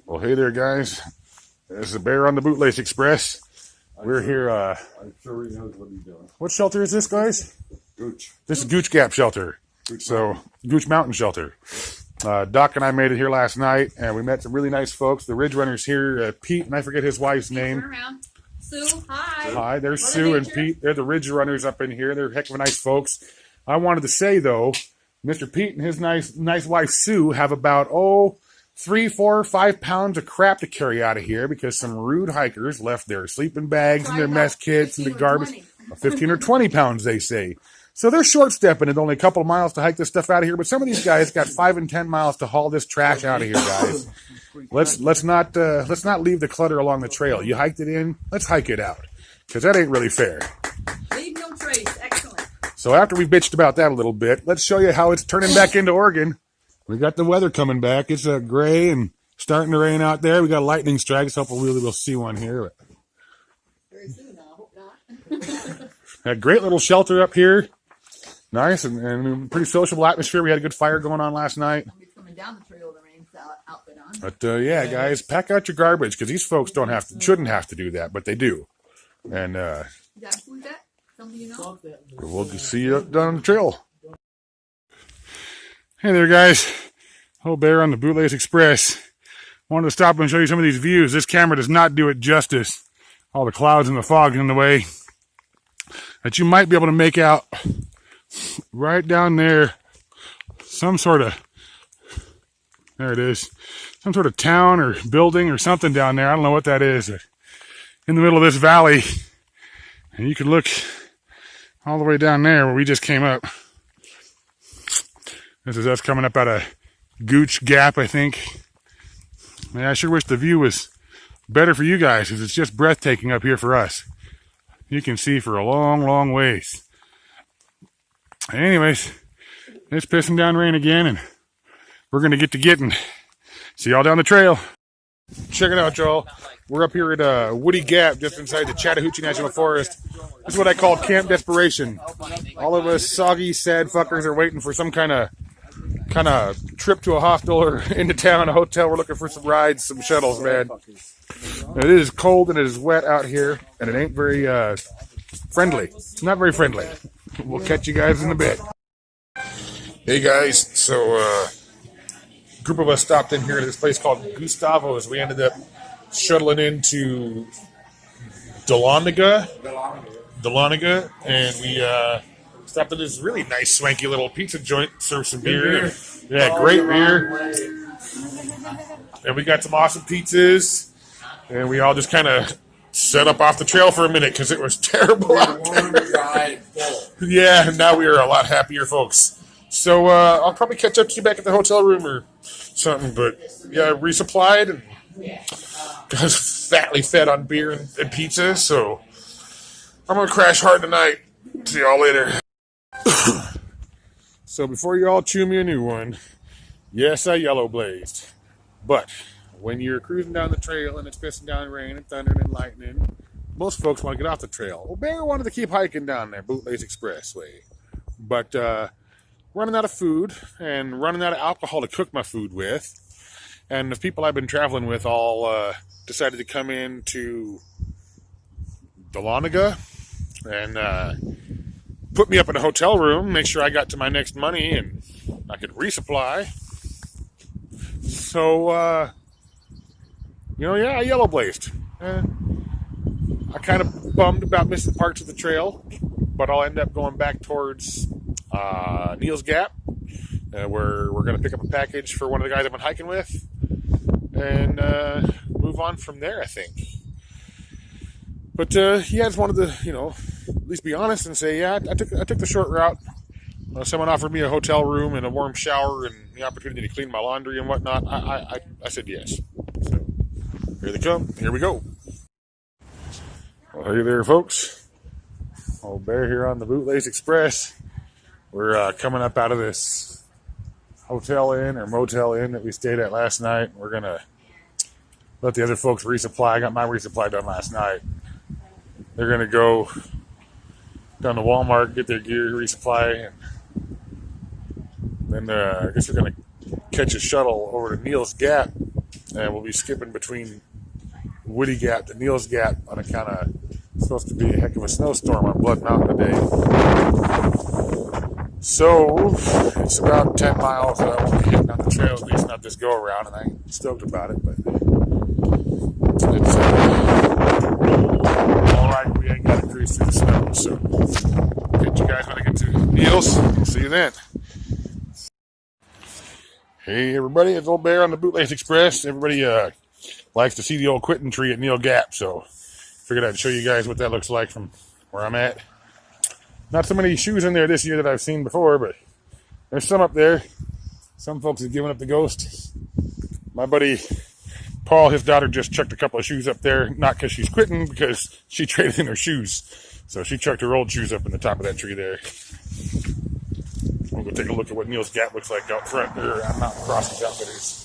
Well, hey there, guys. This is Bear on the Bootlace Express. We're here. I'm sure he knows what he's doing. What shelter is this, guys? Gooch. This is Gooch Gap Shelter. Gooch Mountain Shelter. Doc and I made it here last night, and we met some really nice folks. The Ridge Runners here, Pete, and I forget his wife's name. Turn around. Sue, hi. Hi, there's Sue and Pete. They're the Ridge Runners up in here. They're heck of nice folks. I wanted to say, though, Mr. Pete and his nice wife, Sue, have about, 3, 4, 5 pounds of crap to carry out of here because some rude hikers left their sleeping bags and their mess kits and the garbage. 15 or 20 pounds, they say. So they're short-stepping it, only a couple of miles to hike this stuff out of here. But some of these guys got 5 and 10 miles to haul this trash out of here, guys. Let's not leave the clutter along the trail. You hiked it in, let's hike it out, because that ain't really fair. Leave no trace. Excellent. So after we bitched about that a little bit, let's show you how it's turning back into Oregon. We got the weather coming back. It's gray and starting to rain out there. We got lightning strikes. Hopefully we'll see one here. Very soon, I hope not. A great little shelter up here. Nice and pretty sociable atmosphere. We had a good fire going on last night. Somebody's coming down the trail with a rain outfit on. But yeah, guys, pack out your garbage because these folks shouldn't have to do that, but they do. And You got food that? Something you know? we'll just see you down the trail. Hey there, guys. Bear on the Bootlace Express. Wanted to stop and show you some of these views. This camera does not do it justice. All the clouds and the fog in the way. But you might be able to make out right down there some sort of, there it is, some sort of town or building or something down there. I don't know what that is. In the middle of this valley. And you can look all the way down there where we just came up. This is us coming up out of Gooch Gap, I think. Man, I sure wish the view was better for you guys, because it's just breathtaking up here for us. You can see for a long, long ways. Anyways, it's pissing down rain again, and we're going to get to getting. See y'all down the trail. Check it out, y'all. We're up here at Woody Gap, just inside the Chattahoochee National Forest. This is what I call Camp Desperation. All of us soggy, sad fuckers are waiting for some kind of trip to a hostel or into town, a hotel. We're looking for some rides, some shuttles, man. It is cold and it is wet out here, and it ain't very friendly. It's not very friendly. We'll catch you guys in a bit. Hey guys, so a group of us stopped in here at this place called Gustavo's. We ended up shuttling into Dahlonega, and we stopped at this really nice, swanky little pizza joint, served some beer. Yeah, great beer. And we got some awesome pizzas. And we all just kind of set up off the trail for a minute because it was terrible out there. Yeah, and now we are a lot happier folks. So I'll probably catch up to you back at the hotel room or something. But yeah, resupplied and got fatly fed on beer and pizza. So I'm going to crash hard tonight. See y'all later. So before you all chew me a new one, yes, I yellow blazed. But when you're cruising down the trail and it's pissing down rain and thunder and lightning, most folks want to get off the trail. Well, Bear wanted to keep hiking down there, Bootlace Expressway. But running out of food and running out of alcohol to cook my food with. And the people I've been traveling with all decided to come in to Dahlonega and put me up in a hotel room, make sure I got to my next money and I could resupply. So, I yellow blazed. I kind of bummed about missing parts of the trail, but I'll end up going back towards Neels Gap, where we're going to pick up a package for one of the guys I've been hiking with, and move on from there, I think. But I just wanted to, at least be honest and say, yeah, I took the short route. Someone offered me a hotel room and a warm shower and the opportunity to clean my laundry and whatnot. I said yes. So here they come. Here we go. Well, hey there, folks. Bear here on the Bootlace Express. We're coming up out of this hotel inn or motel inn that we stayed at last night. We're going to let the other folks resupply. I got my resupply done last night. They're going to go down to Walmart, get their gear, resupply, and then I guess we're going to catch a shuttle over to Neels Gap And we'll be skipping between Woody Gap to Neels Gap on a kind of supposed to be a heck of a snowstorm on Blood Mountain today. So it's about 10 miles that I won't be hitting on the trail, at least not this go around, and I'm stoked about it. But it's all right. We ain't got to cruise through the snow. So catch you guys when I get to Neels. See you then. Hey everybody, it's Old Bear on the Bootlace Express. Everybody likes to see the old quitting tree at Neil Gap, so figured I'd show you guys what that looks like from where I'm at. Not so many shoes in there this year that I've seen before, but there's some up there. Some folks have given up the ghost. My buddy Paul, his daughter, just chucked a couple of shoes up there, not because she's quitting, because she traded in her shoes. So she chucked her old shoes up in the top of that tree there. We'll go take a look at what Neils Gap looks like out front there on Mountain Crossings Outfitters.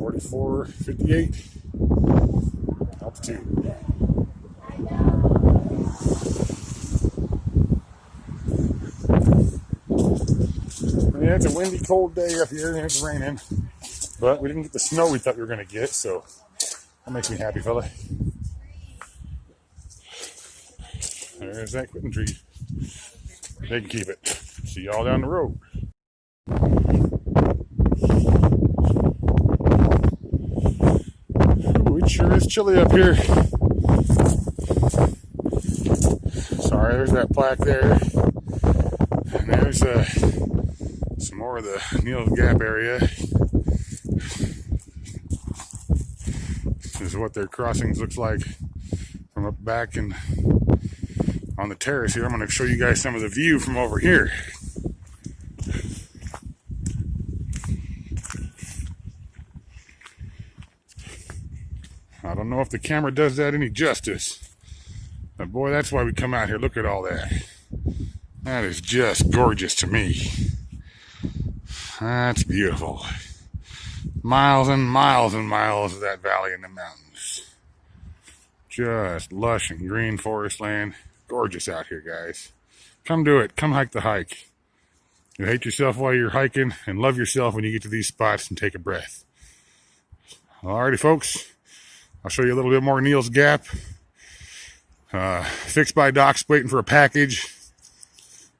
.4458 altitude. Yeah, it's a windy, cold day up here, and it's raining. But we didn't get the snow we thought we were going to get, so that makes me happy, fella. There's that quitting tree. They can keep it. See y'all down the road. Ooh, it sure is chilly up here. Sorry, there's that plaque there. And there's some more of the Neils Gap area. This is what their crossings looks like from up back and on the terrace here. I'm going to show you guys some of the view from over here. I don't know if the camera does that any justice, but boy, that's why we come out here. Look at all that. That is just gorgeous to me. That's beautiful. Miles and miles and miles of that valley in the mountains. Just lush and green forest land. Gorgeous out here, guys. Come do it. Come hike the hike. You hate yourself while you're hiking and love yourself when you get to these spots and take a breath. Alrighty, folks. I'll show you a little bit more Neils Gap. Fixed by Doc's waiting for a package.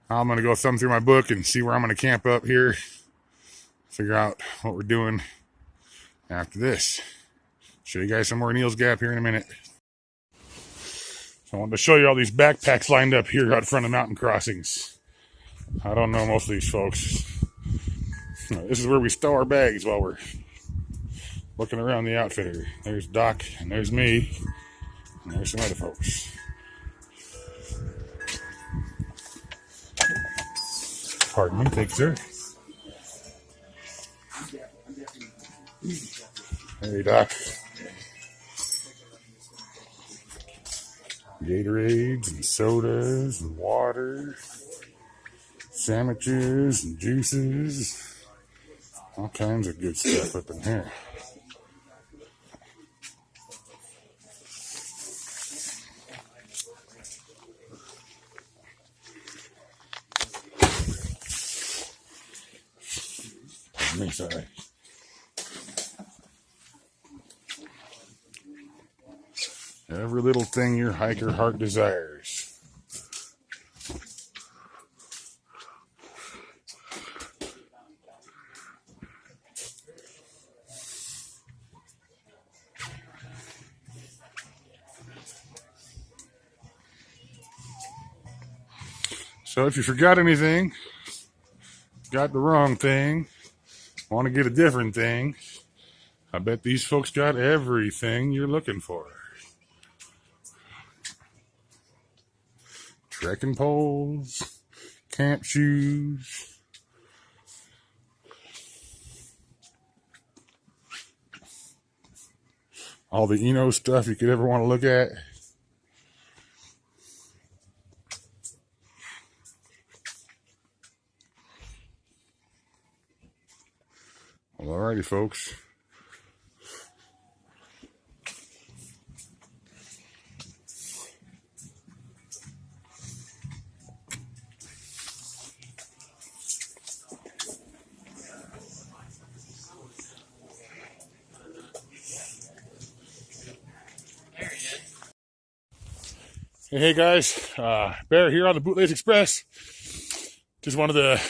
I'm going to go thumb through my book and see where I'm going to camp up here. Figure out what we're doing after this. Show you guys some more Neils Gap here in a minute. So I wanted to show you all these backpacks lined up here out front of mountain crossings. I don't know most of these folks. This is where we stow our bags while we're looking around the outfitter. There's Doc, and there's me, and there's some other folks. Pardon me, thank you, sir. Hey, Doc. Gatorades and sodas and water, sandwiches and juices, all kinds of good stuff up in here. Me, sorry. Every little thing your hiker heart desires. So if you forgot anything, got the wrong thing, want to get a different thing, I bet these folks got everything you're looking for. Trekking poles, camp shoes, all the Eno stuff you could ever want to look at. Well, alrighty, folks. Hey guys, Bear here on the Bootlays Express. Just wanted to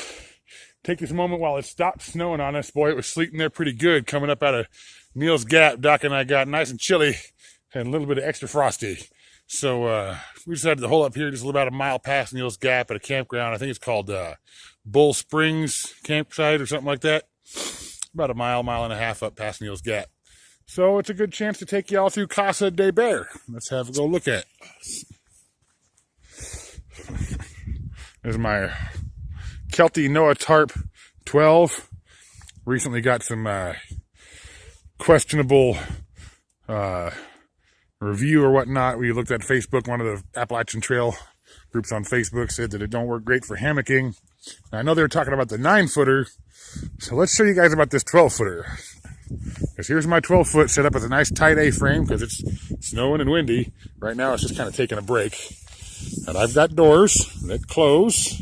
take this moment while it stopped snowing on us. Boy, it was sleeting there pretty good coming up out of Neels Gap. Doc and I got nice and chilly and a little bit of extra frosty. So we decided to hole up here just about a mile past Neels Gap at a campground. I think it's called Bull Springs campsite or something like that. About a mile and a half up past Neels Gap. So it's a good chance to take y'all through Casa de Bear. Let's have a go look at it. There's my Kelty Noah Tarp 12. Recently got some questionable review or whatnot. We looked at Facebook. One of the Appalachian Trail groups on Facebook said that it don't work great for hammocking. Now, I know they were talking about the 9-footer. So let's show you guys about this 12-footer. Because here's my 12-foot set up with a nice tight A-frame because it's snowing and windy. Right now it's just kind of taking a break. And I've got doors that close.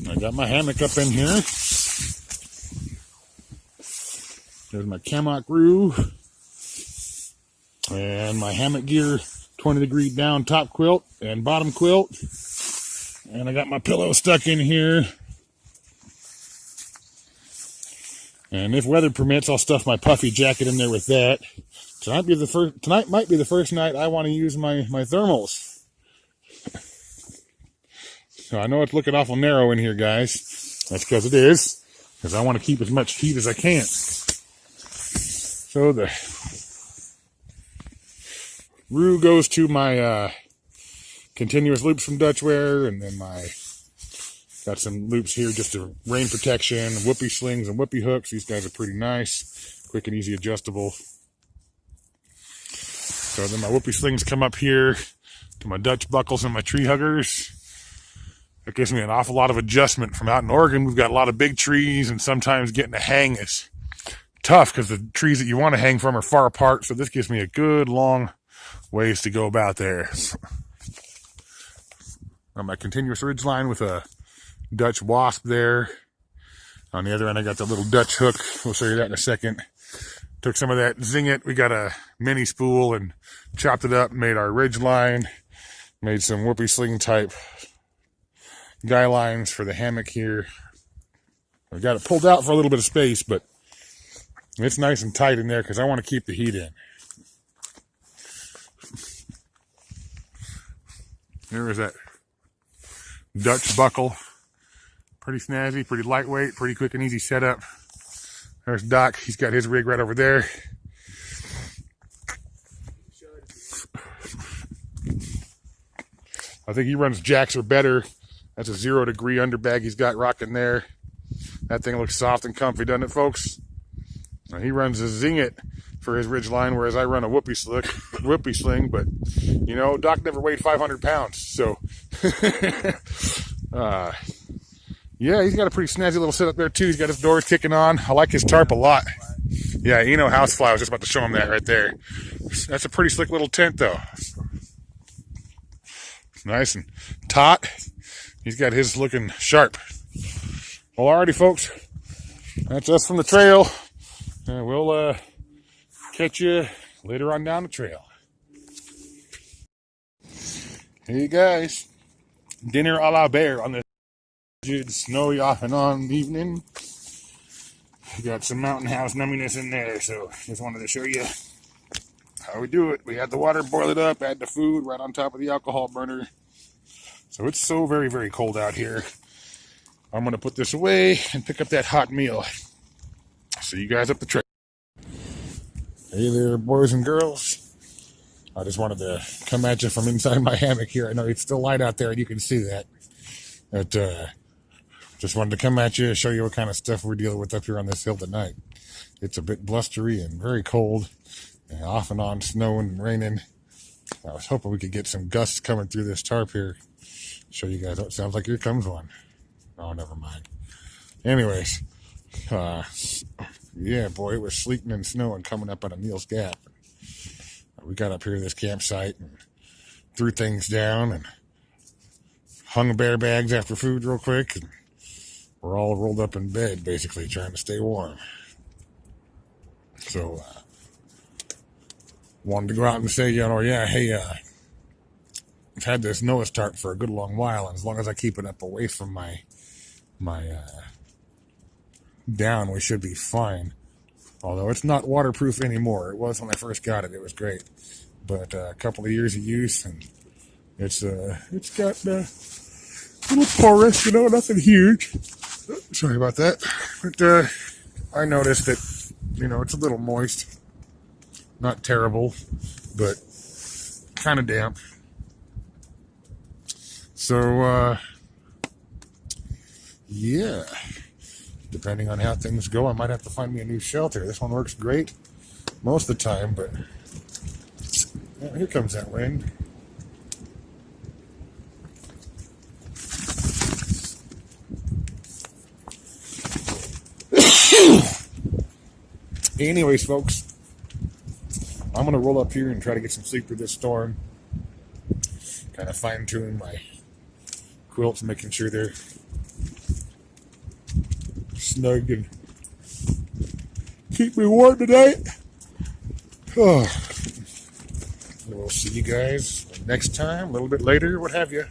I got my hammock up in here. There's my Cammock Roo. And my hammock gear 20-degree down top quilt and bottom quilt. And I got my pillow stuck in here. And if weather permits, I'll stuff my puffy jacket in there with that. Tonight might be the first night I want to use my thermals. So I know it's looking awful narrow in here, guys. That's because it is. Because I want to keep as much heat as I can. So the Roo goes to my continuous loops from Dutchware, and then got some loops here just to rain protection, whoopee slings and whoopee hooks. These guys are pretty nice, quick and easy adjustable. So then my whoopee slings come up here to my Dutch buckles and my tree huggers. It gives me an awful lot of adjustment. From out in Oregon, we've got a lot of big trees, and sometimes getting a hang is tough because the trees that you want to hang from are far apart. So this gives me a good long ways to go about there. On my continuous ridge line with a Dutch wasp there. On the other end, I got the little Dutch hook. We'll show you that in a second. Took some of that Zing It. We got a mini spool and chopped it up, made our ridge line, made some whoopee sling type guy lines for the hammock here. I got it pulled out for a little bit of space, but it's nice and tight in there because I want to keep the heat in. There is that Dutch buckle. Pretty snazzy, pretty lightweight, pretty quick and easy setup. There's Doc. He's got his rig right over there. I think he runs jacks or better. That's a 0-degree underbag he's got rocking there. That thing looks soft and comfy, doesn't it, folks? Now, he runs a Zing It for his ridge line, whereas I run a whoopee sling. But, you know, Doc never weighed 500 pounds. So, yeah, he's got a pretty snazzy little setup there, too. He's got his doors kicking on. I like his tarp a lot. Yeah, you know, Housefly. I was just about to show him that right there. That's a pretty slick little tent, though. Nice and taut. He's got his looking sharp. Well, alrighty, folks. That's us from the trail. And we'll catch you later on down the trail. Hey, guys. Dinner a la Bear on this snowy off and on evening. We got some mountain house numminess in there, so just wanted to show you how we do it. We had the water, boil it up, add the food right on top of the alcohol burner. So it's so very, very cold out here. I'm going to put this away and pick up that hot meal. See you guys up the trail. Hey there, boys and girls. I just wanted to come at you from inside my hammock here. I know it's still light out there and you can see that. But just wanted to come at you, show you what kind of stuff we're dealing with up here on this hill tonight. It's a bit blustery and very cold, and off and on snowing and raining. I was hoping we could get some gusts coming through this tarp here. Show you guys. Oh, it sounds like here comes one. Oh, never mind. Anyways, yeah, boy, it was sleeting and snowing coming up out of Neels Gap. We got up here to this campsite and threw things down and hung bear bags after food real quick, and we're all rolled up in bed, basically, trying to stay warm. So, wanted to go out and say, you know, yeah, hey, I've had this Noah's tarp for a good long while, and as long as I keep it up away from my down, we should be fine. Although it's not waterproof anymore. It was when I first got it. It was great, but a couple of years of use, and it's got a little porous, nothing huge. Sorry about that. But I noticed that it's a little moist, not terrible, but kind of damp. So yeah. Depending on how things go, I might have to find me a new shelter. This one works great most of the time, but here comes that wind. Anyways, folks, I'm going to roll up here and try to get some sleep through this storm. Kind of fine-tune my quilts, making sure they're snug and keep me warm tonight. Oh. We'll see you guys next time, a little bit later, what have you.